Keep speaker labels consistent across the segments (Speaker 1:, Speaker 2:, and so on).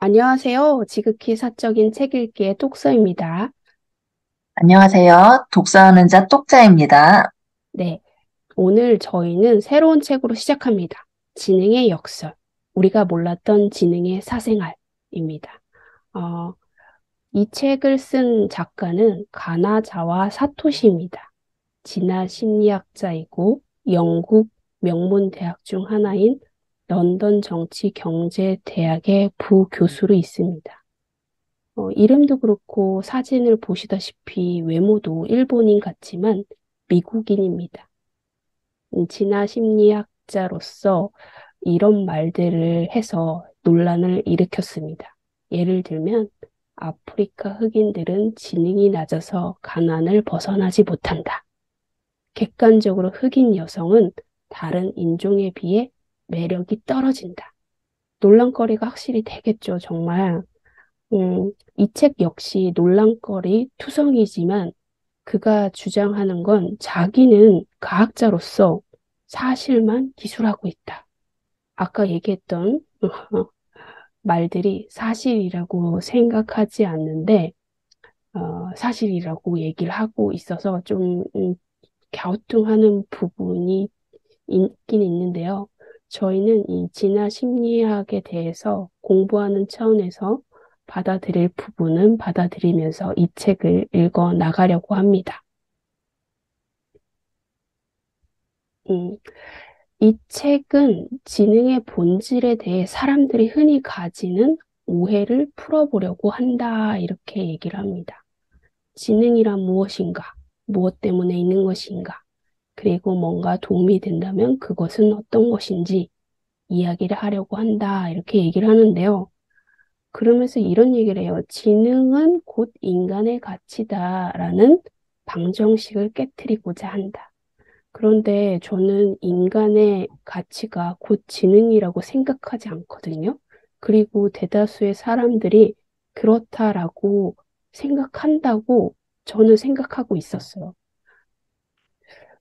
Speaker 1: 안녕하세요. 지극히 사적인 책 읽기의 똑서입니다.
Speaker 2: 안녕하세요. 독서하는 자 똑자입니다.
Speaker 1: 네, 오늘 저희는 새로운 책으로 시작합니다. 지능의 역설. 우리가 몰랐던 지능의 사생활입니다. 어, 이 책을 쓴 작가는 가나자와 사토시입니다. 진화 심리학자이고 영국 명문 대학 중 하나인 런던 정치경제대학의 부교수로 있습니다. 이름도 그렇고 사진을 보시다시피 외모도 일본인 같지만 미국인입니다. 진화 심리학자로서 이런 말들을 해서 논란을 일으켰습니다. 예를 들면 아프리카 흑인들은 지능이 낮아서 가난을 벗어나지 못한다. 객관적으로 흑인 여성은 다른 인종에 비해 매력이 떨어진다. 논란거리가 확실히 되겠죠, 정말. 이 책 역시 논란거리 투성이지만 그가 주장하는 건 자기는 과학자로서 사실만 기술하고 있다. 아까 얘기했던 말들이 사실이라고 생각하지 않는데 사실이라고 얘기를 하고 있어서 좀 갸우뚱하는 부분이 있긴 있는데요. 저희는 이 진화 심리학에 대해서 공부하는 차원에서 받아들일 부분은 받아들이면서 이 책을 읽어 나가려고 합니다. 음, 이 책은 지능의 본질에 대해 사람들이 흔히 가지는 오해를 풀어보려고 한다, 이렇게 얘기를 합니다. 지능이란 무엇인가? 무엇 때문에 있는 것인가? 그리고 뭔가 도움이 된다면 그것은 어떤 것인지 이야기를 하려고 한다, 이렇게 얘기를 하는데요. 그러면서 이런 얘기를 해요. 지능은 곧 인간의 가치다라는 방정식을 깨뜨리고자 한다. 그런데 저는 인간의 가치가 곧 지능이라고 생각하지 않거든요. 그리고 대다수의 사람들이 그렇다라고 생각한다고 저는 생각하고 있었어요.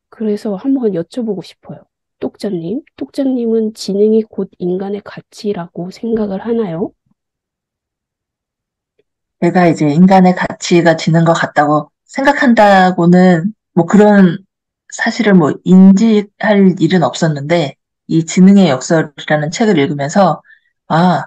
Speaker 1: 그래서 한번 여쭤보고 싶어요. 똑자님은 지능이 곧 인간의 가치라고 생각을 하나요?
Speaker 2: 제가 이제 인간의 가치가 지는 것 같다고 생각한다고는 뭐 그런 사실을 뭐 인지할 일은 없었는데 이 지능의 역설이라는 책을 읽으면서 아,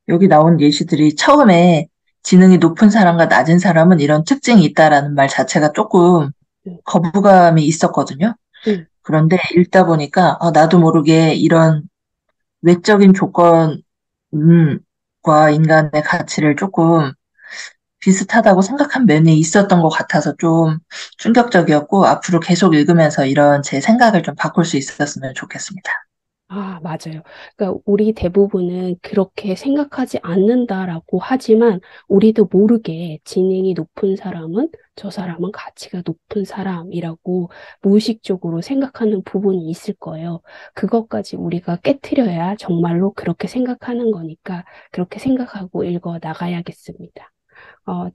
Speaker 2: 여기 나온 예시들이 처음에 지능이 높은 사람과 낮은 사람은 이런 특징이 있다라는 말 자체가 조금
Speaker 1: 응,
Speaker 2: 거부감이 있었거든요.
Speaker 1: 응.
Speaker 2: 그런데 읽다 보니까 나도 모르게 이런 외적인 조건과 인간의 가치를 조금 비슷하다고 생각한 면이 있었던 것 같아서 좀 충격적이었고, 앞으로 계속 읽으면서 이런 제 생각을 좀 바꿀 수 있었으면 좋겠습니다.
Speaker 1: 아, 맞아요. 그러니까 우리 대부분은 그렇게 생각하지 않는다라고 하지만 우리도 모르게 지능이 높은 사람은 저 사람은 가치가 높은 사람이라고 무의식적으로 생각하는 부분이 있을 거예요. 그것까지 우리가 깨트려야 정말로 그렇게 생각하는 거니까 그렇게 생각하고 읽어 나가야겠습니다.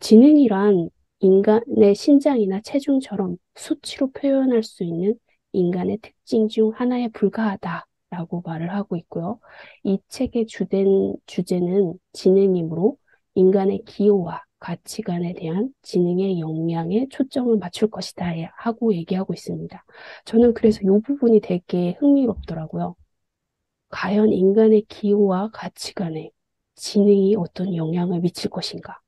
Speaker 1: 지능이란 인간의 신장이나 체중처럼 수치로 표현할 수 있는 인간의 특징 중 하나에 불과하다라고 말을 하고 있고요. 이 책의 주된 주제는 지능이므로 인간의 기호와 가치관에 대한 지능의 역량에 초점을 맞출 것이다 하고 얘기하고 있습니다. 저는 그래서 이 부분이 되게 흥미롭더라고요. 과연 인간의 기호와 가치관에 지능이 어떤 영향을 미칠 것인가?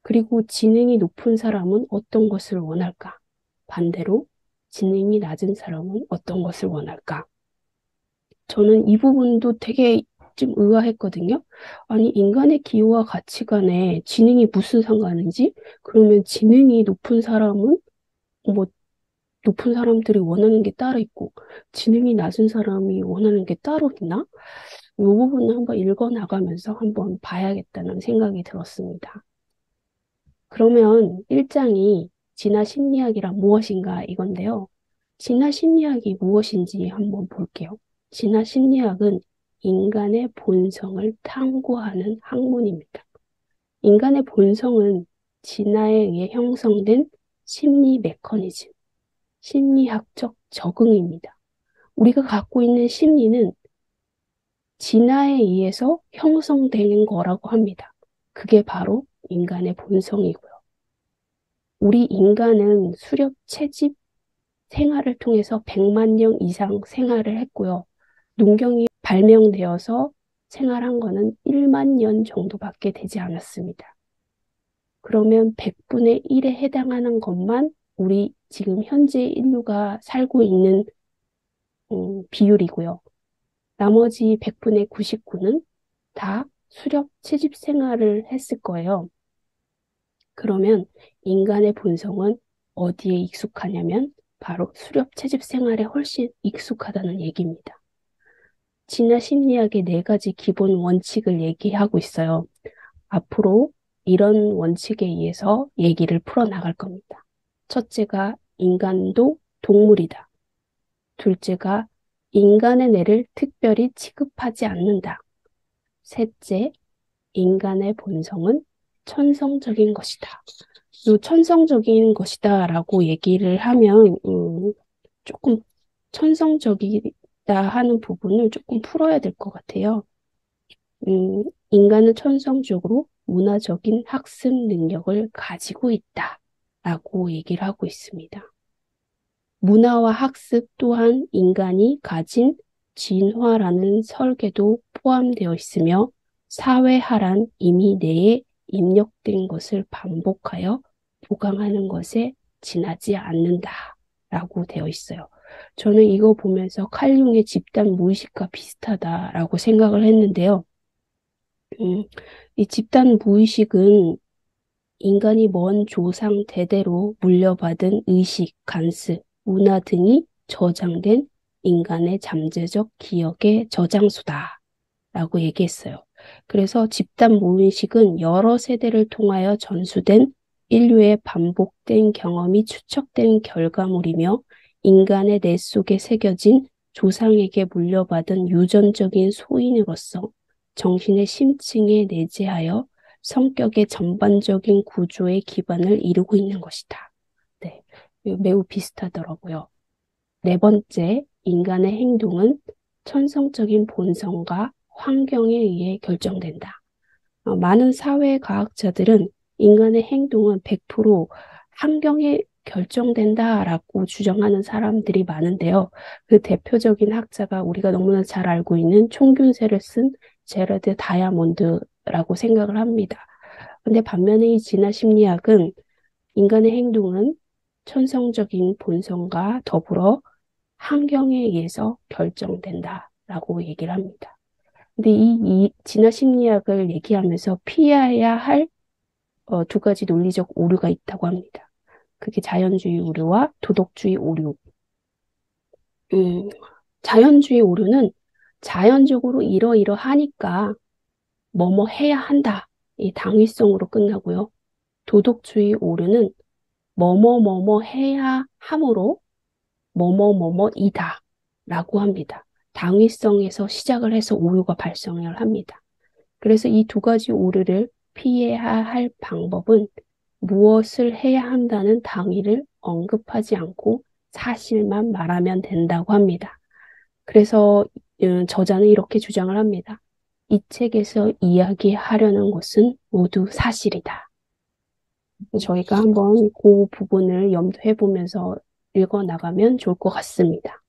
Speaker 1: 그리고 지능이 높은 사람은 어떤 것을 원할까? 반대로 지능이 낮은 사람은 어떤 것을 원할까? 저는 이 부분도 되게 좀 의아했거든요. 아니, 인간의 기호와 가치관에 지능이 무슨 상관인지? 그러면 지능이 높은 사람은 뭐 높은 사람들이 원하는 게 따로 있고 지능이 낮은 사람이 원하는 게 따로 있나? 이 부분을 한번 읽어 나가면서 한번 봐야겠다는 생각이 들었습니다. 그러면 1장이 진화 심리학이란 무엇인가 이건데요. 진화 심리학이 무엇인지 한번 볼게요. 진화 심리학은 인간의 본성을 탐구하는 학문입니다. 인간의 본성은 진화에 의해 형성된 심리 메커니즘, 심리학적 적응입니다. 우리가 갖고 있는 심리는 진화에 의해서 형성되는 거라고 합니다. 그게 바로 인간의 본성이고요. 우리 인간은 수렵 채집 생활을 통해서 100만 년 이상 생활을 했고요. 농경이 발명되어서 생활한 거는 1만 년 정도밖에 되지 않았습니다. 그러면 100분의 1에 해당하는 것만 우리 지금 현재 인류가 살고 있는 비율이고요. 나머지 100분의 99는 다 수렵 채집 생활을 했을 거예요. 그러면 인간의 본성은 어디에 익숙하냐면 바로 수렵 채집 생활에 훨씬 익숙하다는 얘기입니다. 진화 심리학의 네 가지 기본 원칙을 얘기하고 있어요. 앞으로 이런 원칙에 의해서 얘기를 풀어나갈 겁니다. 첫째가 인간도 동물이다. 둘째가 인간의 뇌를 특별히 취급하지 않는다. 셋째, 인간의 본성은 천성적인 것이다. 이 천성적인 것이다 라고 얘기를 하면 조금 천성적이다 하는 부분을 조금 풀어야 될 것 같아요. 인간은 천성적으로 문화적인 학습 능력을 가지고 있다 라고 얘기를 하고 있습니다. 문화와 학습 또한 인간이 가진 진화라는 설계도 포함되어 있으며 사회하란 이미 뇌에 입력된 것을 반복하여 보강하는 것에 지나지 않는다라고 되어 있어요. 저는 이거 보면서 칼융의 집단 무의식과 비슷하다라고 생각을 했는데요. 이 집단 무의식은 인간이 먼 조상 대대로 물려받은 의식, 관습, 문화 등이 저장된 인간의 잠재적 기억의 저장소다라고 얘기했어요. 그래서 집단 무의식은 여러 세대를 통하여 전수된 인류의 반복된 경험이 추적된 결과물이며 인간의 뇌 속에 새겨진 조상에게 물려받은 유전적인 소인으로서 정신의 심층에 내재하여 성격의 전반적인 구조의 기반을 이루고 있는 것이다. 네, 매우 비슷하더라고요. 네 번째, 인간의 행동은 천성적인 본성과 환경에 의해 결정된다. 많은 사회과학자들은 인간의 행동은 100% 환경에 결정된다라고 주장하는 사람들이 많은데요. 그 대표적인 학자가 우리가 너무나 잘 알고 있는 총균세를 쓴 제러드 다이아몬드라고 생각을 합니다. 근데 반면에 이 진화 심리학은 인간의 행동은 천성적인 본성과 더불어 환경에 의해서 결정된다라고 얘기를 합니다. 근데 이 진화 심리학을 얘기하면서 피해야 할 두 가지 논리적 오류가 있다고 합니다. 그게 자연주의 오류와 도덕주의 오류. 음, 자연주의 오류는 자연적으로 이러이러하니까 뭐뭐 해야 한다. 이 당위성으로 끝나고요. 도덕주의 오류는 뭐뭐 해야 함으로 뭐뭐이다 라고 합니다. 당위성에서 시작을 해서 오류가 발생을 합니다. 그래서 이 두 가지 오류를 피해야 할 방법은 무엇을 해야 한다는 당위를 언급하지 않고 사실만 말하면 된다고 합니다. 그래서 저자는 이렇게 주장을 합니다. 이 책에서 이야기하려는 것은 모두 사실이다. 저희가 한번 그 부분을 염두해 보면서 읽어 나가면 좋을 것 같습니다.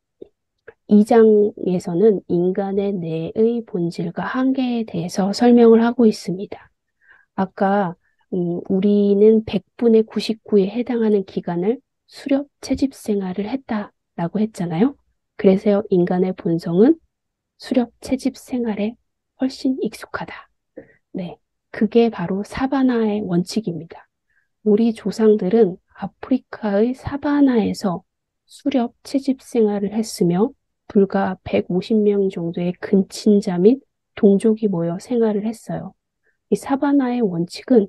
Speaker 1: 2장에서는 인간의 뇌의 본질과 한계에 대해서 설명을 하고 있습니다. 아까 우리는 100분의 99에 해당하는 기간을 수렵 채집 생활을 했다라고 했잖아요. 그래서 인간의 본성은 수렵 채집 생활에 훨씬 익숙하다. 네, 그게 바로 사바나의 원칙입니다. 우리 조상들은 아프리카의 사바나에서 수렵 채집 생활을 했으며 불과 150명 정도의 근친자 및 동족이 모여 생활을 했어요. 이 사바나의 원칙은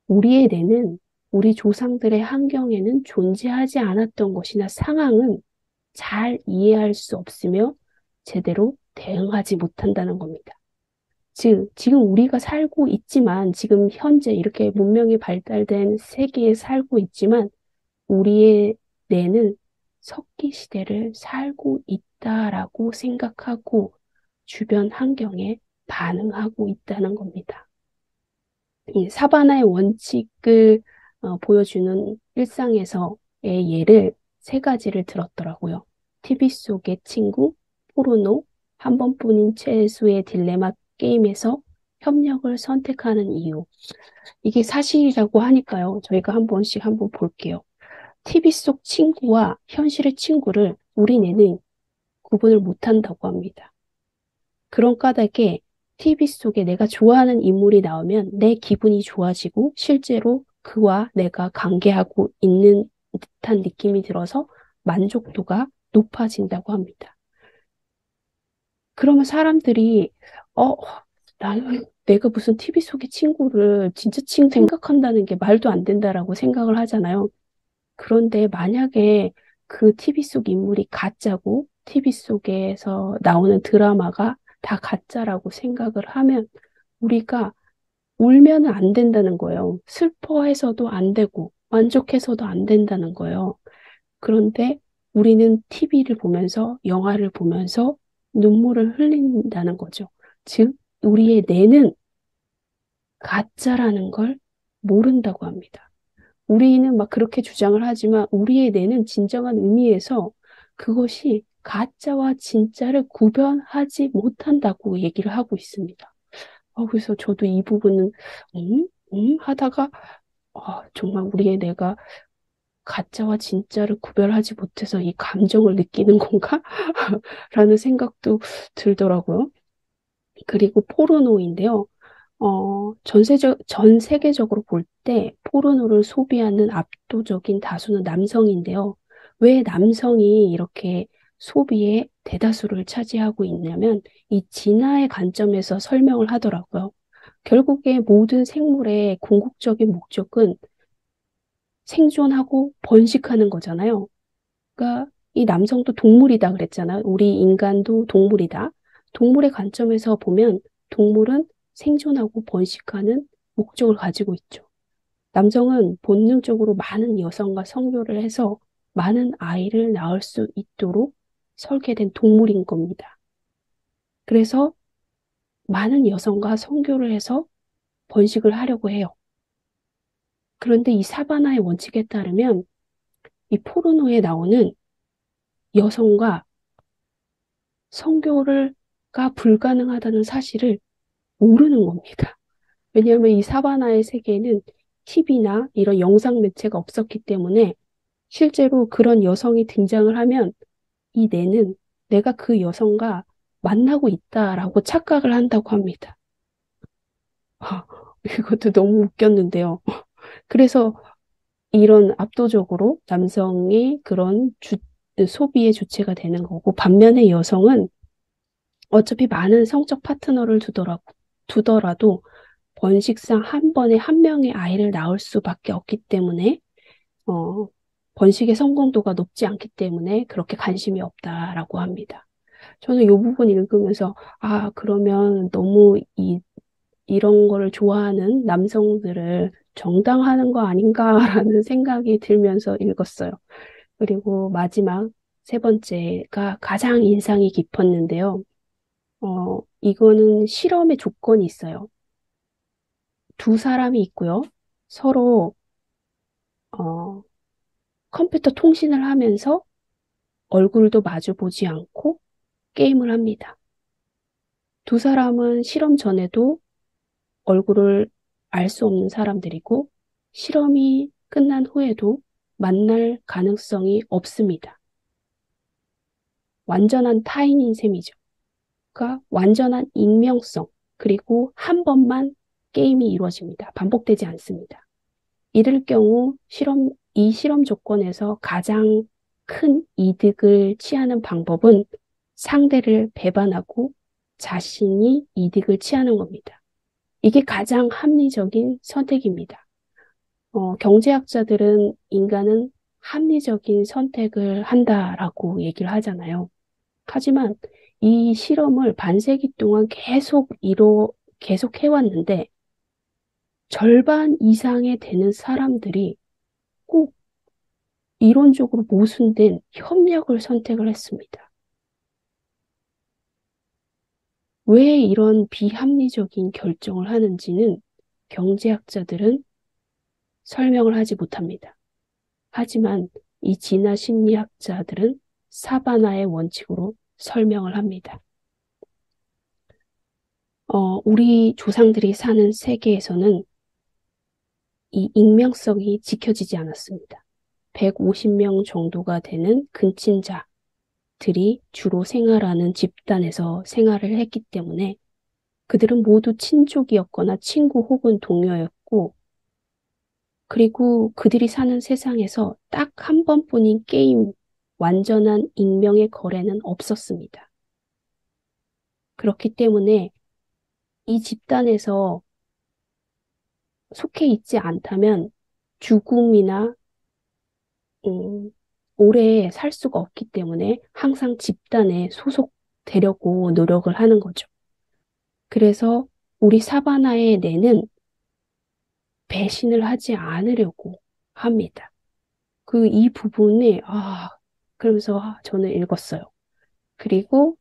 Speaker 1: 우리의 뇌는 우리 조상들의 환경에는 존재하지 않았던 것이나 상황은 잘 이해할 수 없으며 제대로 대응하지 못한다는 겁니다. 즉, 지금 우리가 살고 있지만, 지금 현재 이렇게 문명이 발달된 세계에 살고 있지만, 우리의 뇌는 석기 시대를 살고 있다라고 생각하고 주변 환경에 반응하고 있다는 겁니다. 이 사바나의 원칙을 보여주는 일상에서의 예를 세 가지를 들었더라고요. TV 속의 친구, 포르노, 한 번뿐인 최수의 딜레마 게임에서 협력을 선택하는 이유. 이게 사실이라고 하니까요. 저희가 한 번씩 한번 볼게요. TV 속 친구와 현실의 친구를 우리 뇌는 구분을 못한다고 합니다. 그런 까닭에 TV 속에 내가 좋아하는 인물이 나오면 내 기분이 좋아지고 실제로 그와 내가 관계하고 있는 듯한 느낌이 들어서 만족도가 높아진다고 합니다. 그러면 사람들이 어, 나는 내가 무슨 TV 속의 친구를 진짜 친구 생각한다는 게 말도 안 된다라고 생각을 하잖아요. 그런데 만약에 그 TV 속 인물이 가짜고 TV 속에서 나오는 드라마가 다 가짜라고 생각을 하면 우리가 울면은 안 된다는 거예요. 슬퍼해서도 안 되고 만족해서도 안 된다는 거예요. 그런데 우리는 TV를 보면서 영화를 보면서 눈물을 흘린다는 거죠. 즉, 우리의 뇌는 가짜라는 걸 모른다고 합니다. 우리는 막 그렇게 주장을 하지만 우리의 뇌는 진정한 의미에서 그것이 가짜와 진짜를 구별하지 못한다고 얘기를 하고 있습니다. 그래서 저도 이 부분은 하다가 정말 우리의 뇌가 가짜와 진짜를 구별하지 못해서 이 감정을 느끼는 건가? 라는 생각도 들더라고요. 그리고 포르노인데요. 전 세계적으로 볼 때 포르노를 소비하는 압도적인 다수는 남성인데요. 왜 남성이 이렇게 소비의 대다수를 차지하고 있냐면 이 진화의 관점에서 설명을 하더라고요. 결국에 모든 생물의 궁극적인 목적은 생존하고 번식하는 거잖아요. 그러니까 이 남성도 동물이다 그랬잖아요. 우리 인간도 동물이다. 동물의 관점에서 보면 동물은 생존하고 번식하는 목적을 가지고 있죠. 남성은 본능적으로 많은 여성과 성교를 해서 많은 아이를 낳을 수 있도록 설계된 동물인 겁니다. 그래서 많은 여성과 성교를 해서 번식을 하려고 해요. 그런데 이 사바나의 원칙에 따르면 이 포르노에 나오는 여성과 성교가 불가능하다는 사실을 모르는 겁니다. 왜냐하면 이 사바나의 세계에는 TV나 이런 영상 매체가 없었기 때문에 실제로 그런 여성이 등장을 하면 이 뇌는 내가 그 여성과 만나고 있다라고 착각을 한다고 합니다. 이것도 너무 웃겼는데요. 그래서 이런 압도적으로 남성이 그런 소비의 주체가 되는 거고 반면에 여성은 어차피 많은 성적 파트너를 두더라도 번식상 한 번에 한 명의 아이를 낳을 수밖에 없기 때문에 어, 번식의 성공도가 높지 않기 때문에 그렇게 관심이 없다라고 합니다. 저는 이 부분 읽으면서 그러면 너무 이런 거를 좋아하는 남성들을 정당화하는 거 아닌가라는 생각이 들면서 읽었어요. 그리고 마지막 세 번째가 가장 인상이 깊었는데요. 이거는 실험의 조건이 있어요. 두 사람이 있고요. 서로 어, 컴퓨터 통신을 하면서 얼굴도 마주 보지 않고 게임을 합니다. 두 사람은 실험 전에도 얼굴을 알 수 없는 사람들이고 실험이 끝난 후에도 만날 가능성이 없습니다. 완전한 타인인 셈이죠. 그러니까 완전한 익명성 그리고 한 번만 게임이 이루어집니다. 반복되지 않습니다. 이럴 경우 이 실험 조건에서 가장 큰 이득을 취하는 방법은 상대를 배반하고 자신이 이득을 취하는 겁니다. 이게 가장 합리적인 선택입니다. 경제학자들은 인간은 합리적인 선택을 한다라고 얘기를 하잖아요. 하지만 이 실험을 반세기 동안 계속 해왔는데 절반 이상의 되는 사람들이 꼭 이론적으로 모순된 협력을 선택을 했습니다. 왜 이런 비합리적인 결정을 하는지는 경제학자들은 설명을 하지 못합니다. 하지만 이 진화 심리학자들은 사바나의 원칙으로 설명을 합니다. 우리 조상들이 사는 세계에서는 이 익명성이 지켜지지 않았습니다. 150명 정도가 되는 근친자들이 주로 생활하는 집단에서 생활을 했기 때문에 그들은 모두 친족이었거나 친구 혹은 동료였고, 그리고 그들이 사는 세상에서 딱 한 번뿐인 게임, 완전한 익명의 거래는 없었습니다. 그렇기 때문에 이 집단에서 속해 있지 않다면 죽음이나 오래 살 수가 없기 때문에 항상 집단에 소속되려고 노력을 하는 거죠. 그래서 우리 사바나의 뇌는 배신을 하지 않으려고 합니다. 이 부분이, 그러면서 저는 읽었어요. 그리고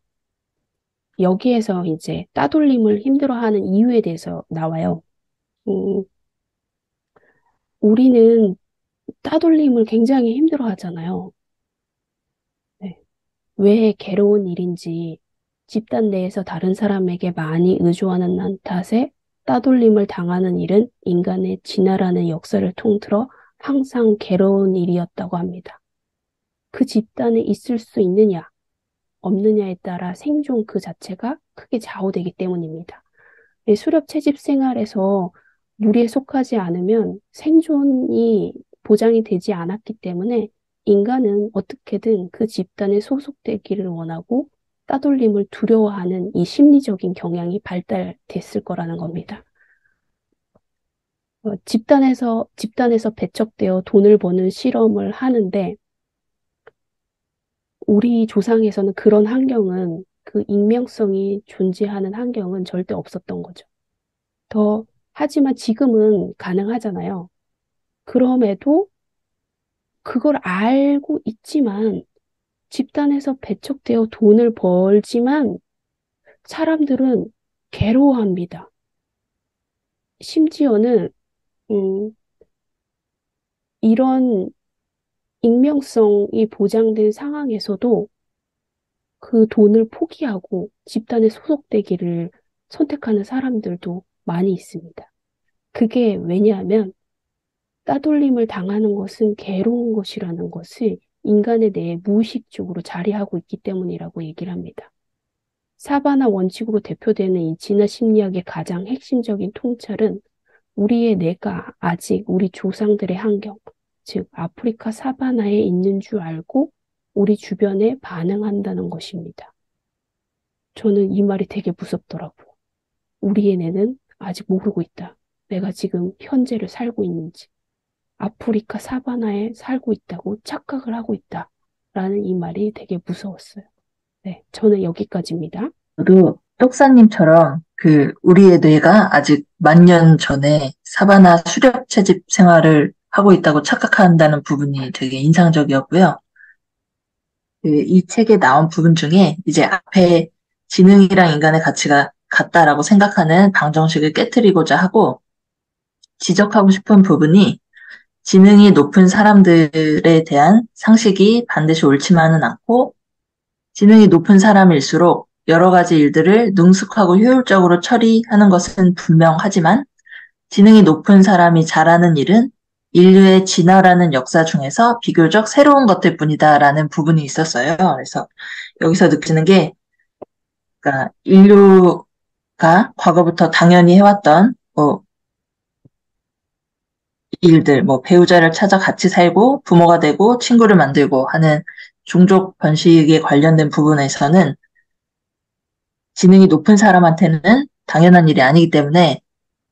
Speaker 1: 여기에서 이제 따돌림을 힘들어하는 이유에 대해서 나와요. 음, 우리는 따돌림을 굉장히 힘들어하잖아요. 네. 왜 괴로운 일인지 집단 내에서 다른 사람에게 많이 의존하는 난 탓에 따돌림을 당하는 일은 인간의 진화라는 역사를 통틀어 항상 괴로운 일이었다고 합니다. 그 집단에 있을 수 있느냐, 없느냐에 따라 생존 그 자체가 크게 좌우되기 때문입니다. 수렵 채집 생활에서 무리에 속하지 않으면 생존이 보장이 되지 않았기 때문에 인간은 어떻게든 그 집단에 소속되기를 원하고 따돌림을 두려워하는 이 심리적인 경향이 발달됐을 거라는 겁니다. 집단에서 배척되어 돈을 버는 실험을 하는데 우리 조상에서는 그런 환경은 그 익명성이 존재하는 환경은 절대 없었던 거죠. 하지만 지금은 가능하잖아요. 그럼에도 그걸 알고 있지만 집단에서 배척되어 돈을 벌지만 사람들은 괴로워합니다. 심지어는 음, 이런 익명성이 보장된 상황에서도 그 돈을 포기하고 집단에 소속되기를 선택하는 사람들도 많이 있습니다. 그게 왜냐하면 따돌림을 당하는 것은 괴로운 것이라는 것을 인간의 뇌에 무의식적으로 자리하고 있기 때문이라고 얘기를 합니다. 사바나 원칙으로 대표되는 이 진화 심리학의 가장 핵심적인 통찰은 우리의 뇌가 아직 우리 조상들의 환경, 즉 아프리카 사바나에 있는 줄 알고 우리 주변에 반응한다는 것입니다. 저는 이 말이 되게 무섭더라고요. 우리의 뇌는 아직 모르고 있다. 내가 지금 현재를 살고 있는지. 아프리카 사바나에 살고 있다고 착각을 하고 있다. 라는 이 말이 되게 무서웠어요. 네, 저는 여기까지입니다.
Speaker 2: 저도 똑사님처럼 우리의 뇌가 아직 10,000년 전에 사바나 수렵 채집 생활을 하고 있다고 착각한다는 부분이 되게 인상적이었고요. 이 책에 나온 부분 중에 이제 앞에 지능이랑 인간의 가치가 같다라고 생각하는 방정식을 깨트리고자 하고 지적하고 싶은 부분이 지능이 높은 사람들에 대한 상식이 반드시 옳지만은 않고 지능이 높은 사람일수록 여러 가지 일들을 능숙하고 효율적으로 처리하는 것은 분명하지만 지능이 높은 사람이 잘하는 일은 인류의 진화라는 역사 중에서 비교적 새로운 것들 뿐이다라는 부분이 있었어요. 그래서 여기서 느끼는 게, 그러니까 인류가 과거부터 당연히 해왔던 일들, 배우자를 찾아 같이 살고 부모가 되고 친구를 만들고 하는 종족 번식에 관련된 부분에서는 지능이 높은 사람한테는 당연한 일이 아니기 때문에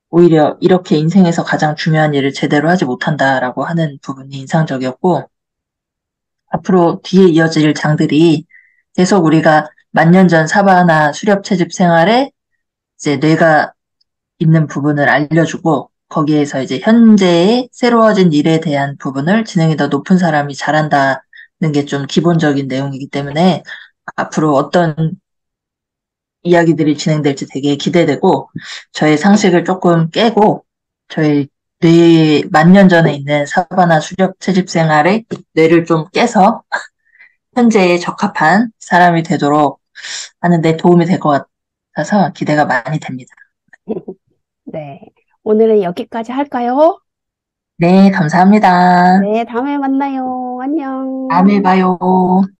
Speaker 2: 오히려 이렇게 인생에서 가장 중요한 일을 제대로 하지 못한다라고 하는 부분이 인상적이었고, 앞으로 뒤에 이어질 장들이 계속 우리가 10,000년 전 사바나 수렵 채집 생활에 이제 뇌가 있는 부분을 알려주고, 거기에서 이제 현재의 새로워진 일에 대한 부분을 지능이 더 높은 사람이 잘한다는 게 좀 기본적인 내용이기 때문에 앞으로 어떤 이야기들이 진행될지 되게 기대되고, 저의 상식을 조금 깨고, 저의 뇌, 만 년 전에 있는 사바나 수렵 채집 생활의 뇌를 좀 깨서 현재에 적합한 사람이 되도록 하는 데 도움이 될 것 같아서 기대가 많이 됩니다.
Speaker 1: 네. 오늘은 여기까지 할까요?
Speaker 2: 네, 감사합니다.
Speaker 1: 네, 다음에 만나요. 안녕.
Speaker 2: 다음에 봐요.